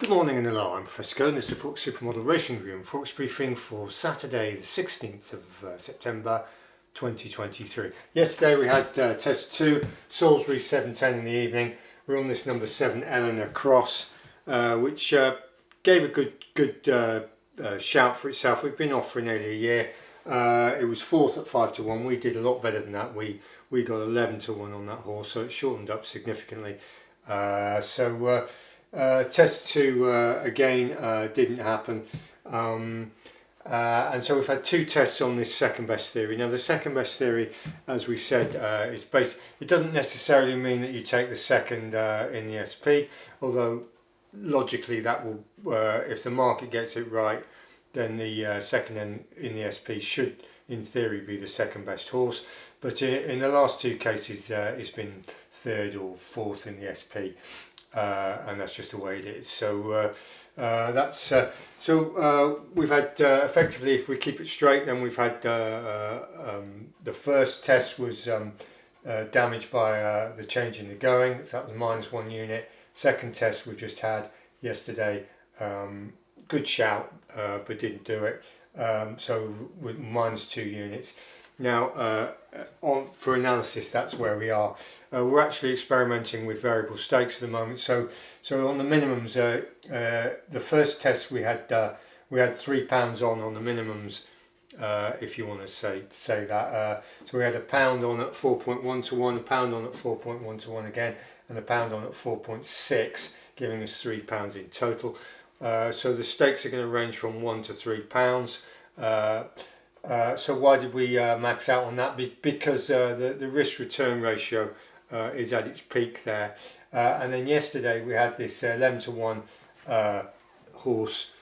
Good morning and hello, I'm Professor Go, and this is the Forex Supermodel Racing Review and Forex Briefing for Saturday the 16th of September 2023. Yesterday we had test 2, Salisbury 710 in the evening. We're on this number 7 Eleanor Cross, which gave a good shout for itself. We've been off for nearly a year. It was 4th at 5 to 1. We did a lot better than that. We got 11 to 1 on that horse, so it shortened up significantly. Test 2 again didn't happen, and so we've had 2 tests on this second best theory. Now the second best theory, as we said, is based. It doesn't necessarily mean that you take the second in the SP, although logically that will, if the market gets it right, then the second in the SP should in theory be the second best horse. But in the last 2 cases it's been 3rd or 4th in the SP. And that's just the way it is. So we've had effectively, if we keep it straight, then we've had the first test was damaged by the change in the going, so that was -1 unit. Second test we've just had yesterday, good shout, but didn't do it, so with -2 units. Now for analysis, that's where we are. We're actually experimenting with variable stakes at the moment. So on the minimums, the first test we had £3 on the minimums, if you want to say that. So we had £1 on at 4.1 to 1, £1 on at 4.1 to 1 again, and £1 on at 4.6, giving us £3 in total. So the stakes are going to range from £1 to £3. So why did we max out on that? Because the risk return ratio is at its peak there, and then yesterday we had this 11 to 1 horse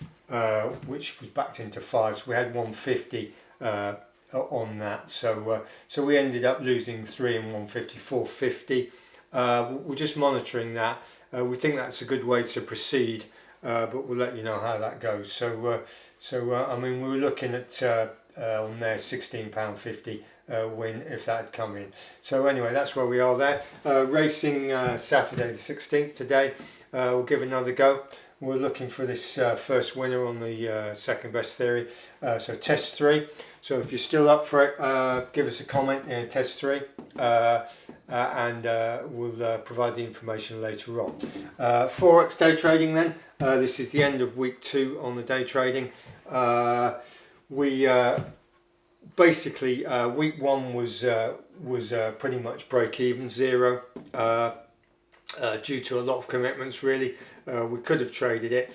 which was backed into 5, so we had 150 on that, so we ended up losing 3 and 150, 450. We're just monitoring that. We think that's a good way to proceed, but we'll let you know how that goes. So I mean, we were looking at on there £16.50 win if that had come in. So anyway, that's where we are there. Racing Saturday the 16th today. We'll give another go. We're looking for this first winner on the second best theory. So test 3. So if you're still up for it, give us a comment in test 3, and we'll provide the information later on. Forex day trading then. This is the end of week 2 on the day trading. Basically week 1 was pretty much break even, 0, due to a lot of commitments really. We could have traded it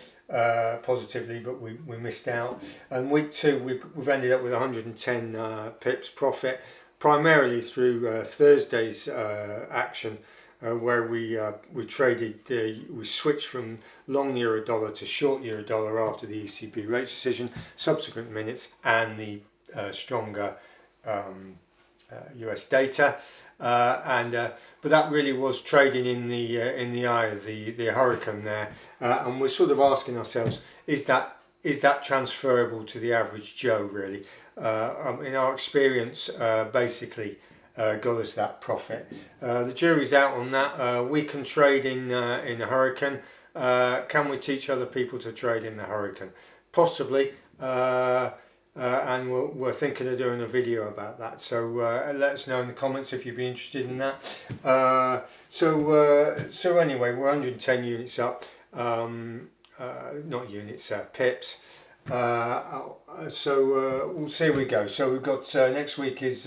positively, but we missed out. And week 2 we've ended up with 110 pips profit, primarily through Thursday's action, where we traded, we switched from long euro dollar to short euro dollar after the ECB rate decision, subsequent minutes, and the stronger US data, but that really was trading in the eye of the hurricane there, and we're sort of asking ourselves, is that transferable to the average Joe really? In our experience, basically got us that profit. The jury's out on that. We can trade in a hurricane. Can we teach other people to trade in the hurricane? Possibly, and we're thinking of doing a video about that. So let us know in the comments if you'd be interested in that. So anyway, we're 110 units up. Not units, pips. So we'll see how we go. So we've got next week is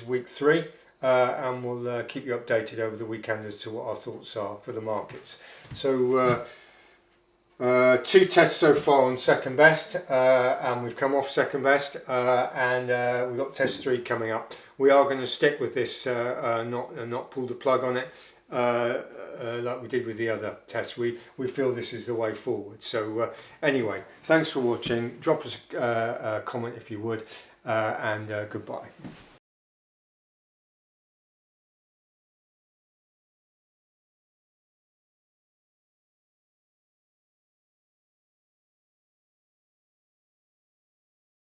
week 3, and we'll keep you updated over the weekend as to what our thoughts are for the markets. So 2 tests so far on second best, and we've come off second best, and we've got test 3 coming up. We are going to stick with this, not pull the plug on it, like we did with the other tests. We feel this is the way forward. So anyway, thanks for watching. Drop us a comment if you would, and goodbye.